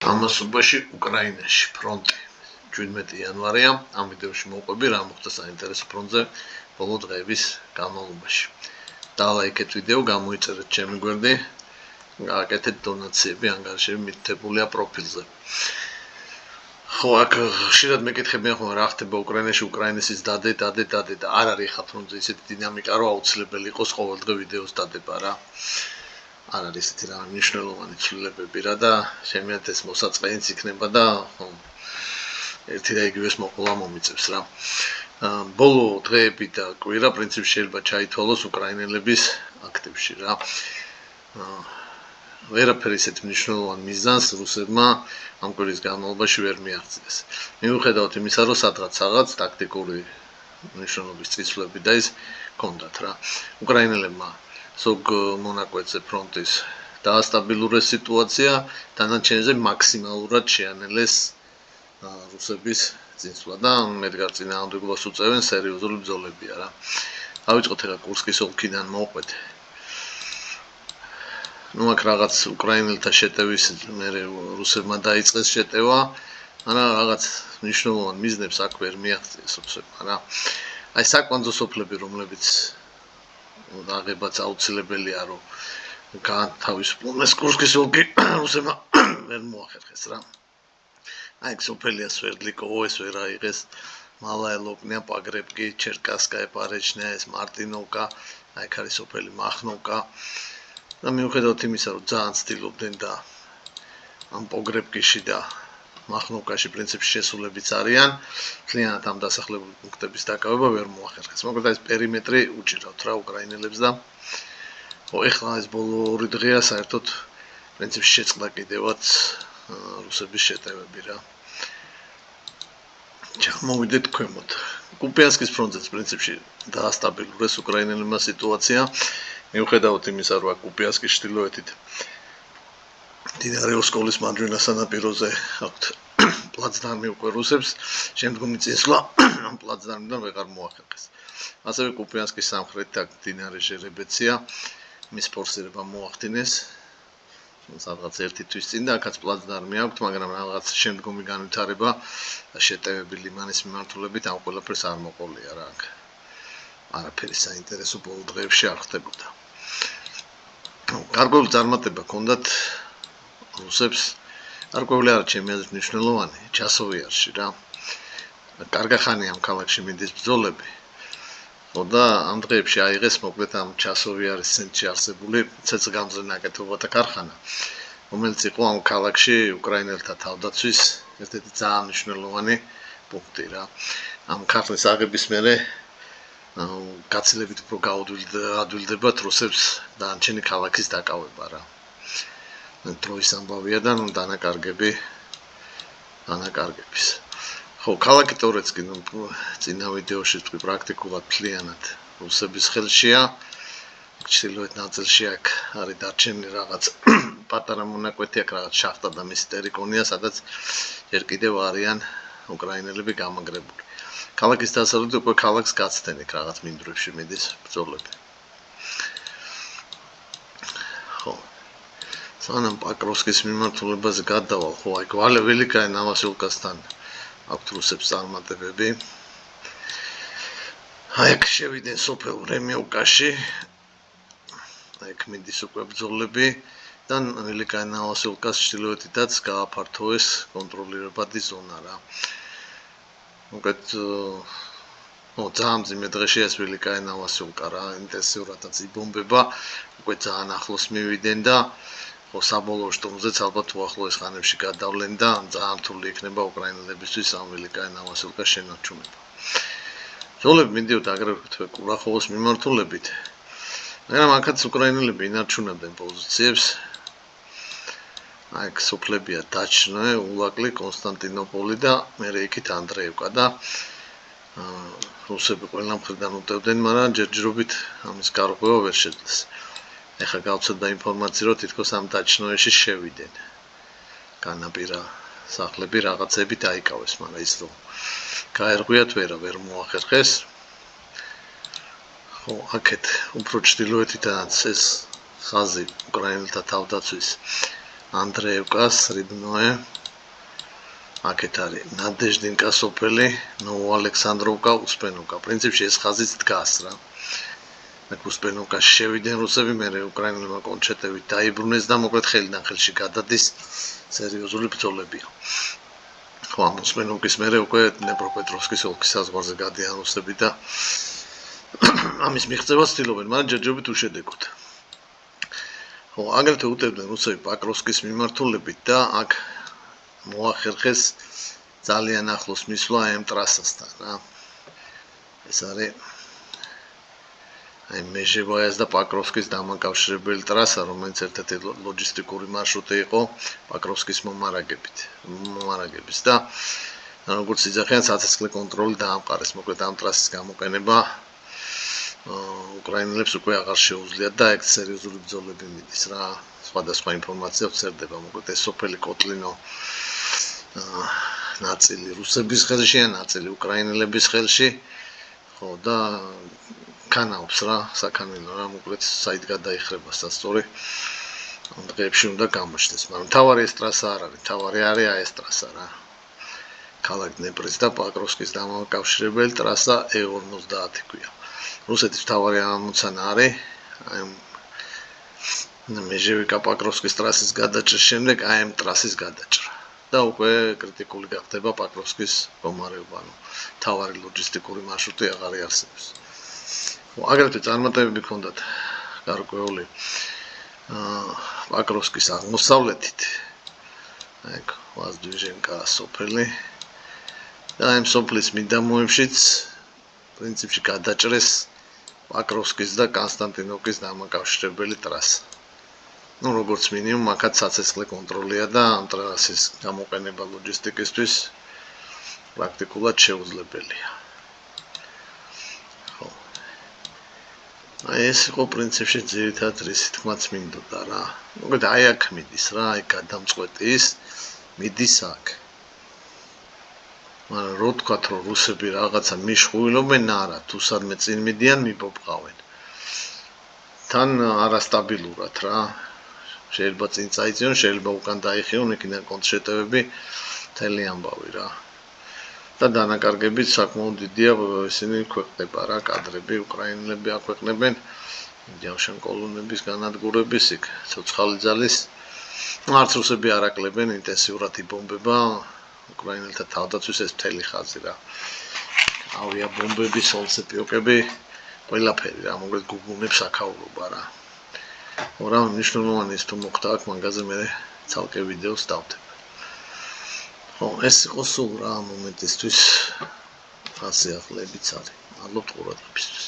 ამასობაში უკრაინაში ფრონტი 17 იანვარია. ამ ვიდეოში მოვყვები რა მოხდა საინტერესო ფრონტზე ბოლო დღეების განმავლობაში. დალაიქეთ ვიდეო, გამოიწერეთ ჩემი გვერდი, გააკეთეთ დონაციები, ანგარიშები მითითებულია პროფილზე. ხო, აქ ხშირად მეკითხებიან ხოლმე რა ხდება უკრაინაში, უკრაინის ის დადე და არ არის ხა ფრონტზე ისეთი დინამიკა, რომ აუცილებელი იყოს ყოველდღე ვიდეოს დადება რა. არ არის ისეთი რა მნიშვნელოვანი ცვლილებები რა და შემიძლია ეს მოსაწყენიც იქნება და ხო ერთი და იგივეს მოყოლა მომიწევს რა. ბოლო დღეები და კვირა პრინციპში შეიძლება ჩაითვალოს უკრაინელების აქტივში რა. ვერაფერი ისეთ მნიშვნელოვან მიზანს რუსებმა ამ კვირის განმავლობაში ვერ მიაღწიეს. მიუხედავად იმისა, რომ სადღაც ტაქტიკური მნიშვნელობის წინსვლები და ის ჰქონდათ რა. უკრაინელებმა ზოგ მონაკვეთზე ფრონტის დაასტაბილურეს სიტუაცია, დანარჩენზე მაქსიმალურად შეანელეს რუსების წინსვლა და მეტგარ წინააღმდეგობას უწევენ სერიოზული ბრძოლებია რა. დავიწყოთ ახლა კურსკის ოლქიდან მოვყვეთ. ნუ აქ რაღაც უკრაინელთა შეტევის მერე რუსებმა დაიწყეს შეტევა, მაგრამ რაღაც მნიშვნელოვან მიზნებს აქ ვერ მიაღწიეს რუსებმა რა. აი საკვანძო სოფლები, რომლებიც აღებაც აუცილებელია რომ გათავისუფლდეს კურსკის ოლქი რუსებმა ვერ მოახერხეს რა. აი სოფელია სვერდლიკოვო, ეს ვერ აიღეს, მალაელოკნია, პაგრებკი, ჩერკასკაია, პარეჩნია, ეს მარტინოვკა, აი აქ არის სოფელი მახნოვკა. და მიუხედავად იმისა, რომ ძალიან ცდილობდნენ და ამ პოგრებკიში და მახნოვკაში პრინციპში შესულებიც არიან, მთლიანად ამ დასახლებულ პუნქტების დაკავება ვერ მოახერხეს. მოკლედ ეს პერიმეტრი უჭირავთ რა უკრაინელებს და ხო ეხლა ეს ბოლო 2 დღეა საერთოდ პრინციპში შეწყდა კიდევაც რუსების შეტევები რა. ჩამოვიდეთ ქვემოთ. კუპიანსკის ფრონტზეც პრინციპში დაასტაბილურეს უკრაინელებმა სიტუაცია. მიუხედავად იმისა, რომ კუპიანსკის ჩრდილოეთით მდინარე ოსკოლის მარჯვენა სანაპიროზე აქვთ პლაცდარმი უკვე რუსებს, შემდგომი წინსვლა ამ პლაცდარმიდან ვეღარ მოახერხეს. ასევე კუპიანსკის სამხრეთით აქ მდინარე ჟერებეცია, მის ფორსირება მოახდინეს. სადღაც 1 თვის წინ და აქაც პლაცდარმი აქვთ, მაგრამ რაღაც შემდგომი განვითარება და შეტევები ლიმანის მიმართულებით ამ ყველაფერს არ მოყოლია რა აქ. არაფერი საინტერესო ბოლო დღეებში არ ხდებოდა. გარკვეული წარმატება ჰქონდათ რუსებს, გარკვეული არა ჩემი აზრით მნიშვნელოვანი, ჩასოვიარში რა. კარგი ხანია ამ ქალაქში მიდის ბრძოლები. ხო და ამ დღეებში აიღეს მოკლედ ამ ჩასოვიარის ცენტრში არსებული ცეცხლგამძლე ნაკეთობათა ქარხანა, რომელიც იყო ამ ქალაქში უკრაინელთა თავდაცვის ერთ-ერთი ძალიან მნიშვნელოვანი პუნქტი რა. ამ ქარხნის აღების მერე გაცილებით უფრო გაადვილდებათ რუსებს დანარჩენი ქალაქის დაკავება რა. დროის ამბავია და დანაკარგების. ხო, ქალაქი ტორეცკი წინა ვიდეოში თქვი პრაქტიკულად მთლიანად რუსების ხელშია. ჩრდილოეთ ნაწილში აქ არის დარჩენილი რაღაც პატარა მონაკვეთი, აქ რაღაც შახტა და მისი ტერიკონია, სადაც ჯერ კიდევ არიან უკრაინელები გამაგრებული. ქალაქის დასავლეთით უკვე ქალაქს გაცდენ იქ რაღაც მინდვრებში მიდის ბრძოლები. ხო. სანამ პაკროვსკის მიმართულებაზე გადავალ, ხო, აი ველიკაი ნავასილკასთან აქვთ რუსებს წარმატებები. აი აქ შევიდნენ სოფელ რემიოვკაში. აი აქ მიდის უკვე ბრძოლები და ველიკაი ნავასილკას ჩრდილოეთითაც გააფართოვეს კონტროლირებადი ზონა რა. მოკლედ ძალიან მძიმე დღეში ეს ველიკაი ნავასილკა რა, ინტენსიურადაც იბომბება, უკვე ძალიან ახლოს მივიდნენ და ხო საბოლოო შტორმზეც ალბათ უახლოეს ხანებში გადავლენ და ძალიან რთული იქნება უკრაინელებისთვის ამ ველიკაი ნავასილკას შენარჩუნება. ბრძოლები მიდიოდა აგრეთვე კურახოვოს მიმართულებით, მაგრამ აქაც უკრაინელები ინარჩუნებდნენ პოზიციებს. აი აქ სოფლებია დაჩნე, ულაკლი, კონსტანტინოპოლი და მერე იქით ანდრეევკა და რუსები ყველა მხრიდან უტევდნენ, მაგრამ ჯერჯერობით ამის გარღვევა ვერ შეძლეს. ეხლა გავცედა ინფორმაცია, რომ თითქოს ამ დაჩნოეში შევიდნენ. განაპირა სახლები რაღაცები დაიკავეს, მაგრამ ის რომ გაერღვიათ ვერ მოახერხეს. ხო, აქეთ უფრო ჩრდილოეთითაც ეს ხაზი უკრაინელთა თავდაცვის ანდრეევკას რიბნოე აქეთ არის ნადეჟდინკა სოფელი ნოვოალექსანდროვკა უსპენოვკა პრინციპში ეს ხაზიც დგას რა მე უსპენოვკა შევიდნენ რუსები მე უკრაინელებმა კონჩეტებით დაიბრუნეს და მოკლედ ხელიდან ხელში გადადის სერიოზული ბრძოლებია ხო ამ უსპენოვკის მერე უკვე დნეპროპეტროვსკის ოლქის საზღვარზე გადიან რუსები და ამის მიღწევას ცდილობენ მაგრამ ჯერჯერობით უშედეგოდ ხო აგრეთვე უტევდნენ რუსები პაკროვსკის მიმართულებით და აქ მოახერხეს ძალიან ახლოს მისვლა ამ ტრასასთან რა ეს არის აი მეჟევაიას და პაკროვსკის დამაკავშირებელი ტრასა რომელიც ერთ-ერთი ლოჯისტიკური მარშრუტი იყო პაკროვსკის მომარაგების და როგორც იძახიან საცეცხლე კონტროლი დაამყარეს მოკლედ ამ ტრასის გამოყენება უკრაინელებს უკვე აღარ შეუძლიათ და ეგ სერიოზული ბრძოლები მიდის რა სხვადასხვა ინფორმაცია ვრცელდება მოკლედ ეს სოფელი კოტლინო ნაწილი რუსების ხელშია ნაწილი უკრაინელების ხელში ხო და კანაობს რა საქანელო რა მოკლედ საით გადაიხრება სასწორი ამ დღეებში უნდა გამოჩნდეს მაგრამ თავარი ეს ტრასა არ არის თავარი არის ეს ტრასა რა ქალაქ დნეპრის და პაკროვსკის დამაკავშირებელი ტრასა E50 ქვია რუსეთის თავარი ამოცანა არის აი მეჟევიკა პაკროვსკის ტრასის გადაჭრის შემდეგ აი ამ ტრასის გადაჭრა და უკვე კრიტიკული გახდება პაკროვსკის მომარაგება ანუ თავარი ლოჯისტიკური მარშრუტი აღარ არსებობს აგრეთვე წარმატებები ჰქონდათ გარკვეული პაკროვსკის აღმოსავლეთით ეგ ვაზდვიჟენკა სოფელი და ამ სოფლის მიდამოებშიც პრინციპში გადაჭრეს პაკროვსკის და კონსტანტინოვკის დამაკავშირებელი ტრასა ну როგორც მინიმუმ აქაც საცეცხლე კონტროლია და ამ ტრასის გამოყენება ლოჯისტიკისთვის პრაქტიკულად შეუძლებელია აი ეს იყო პრინციპში ძირითადად ისი თქმაც მინდოდა რა მოკლედ აი აქ მიდის რა აი გადამწყვეტის მიდის აქ მაგრამ რო თქვათ რომ რუსები რაღაცა მიშხვილობენ არა თუ სადმე წინ მიდიან მიბობყავენ თან არასტაბილურად რა შეიძლება წინ წაიწიონ შეიძლება უკან დაიხიონ იქიდან კონტრშეტევები მთელი ამბავი რა და დანაკარგებით საკმაოდ დიდია ისინი ქვეყნდება რა კადრები უკრაინელები აქვეყნებენ ჯავშან კოლონების განადგურების იქ ცოცხალი ძალის არც რუსები არ აკლებენ ინტენსიურად იბომბება უკრაინელთა თავდაცვის ეს მთელი ხაზი რა ავიაბომბები სოლცეპიოკები ყველაფერი რა მოკლედ გუგუნებს აქაურობა რა რა მნიშვნელოვანი ის თუ მოხდა აქ მაგაზე მე ცალკე ვიდეოს დავდებ ხო ეს იყო სულ რა მომენტისთვის ასე ახლებიც არის მადლობთ ყურადღებისთვის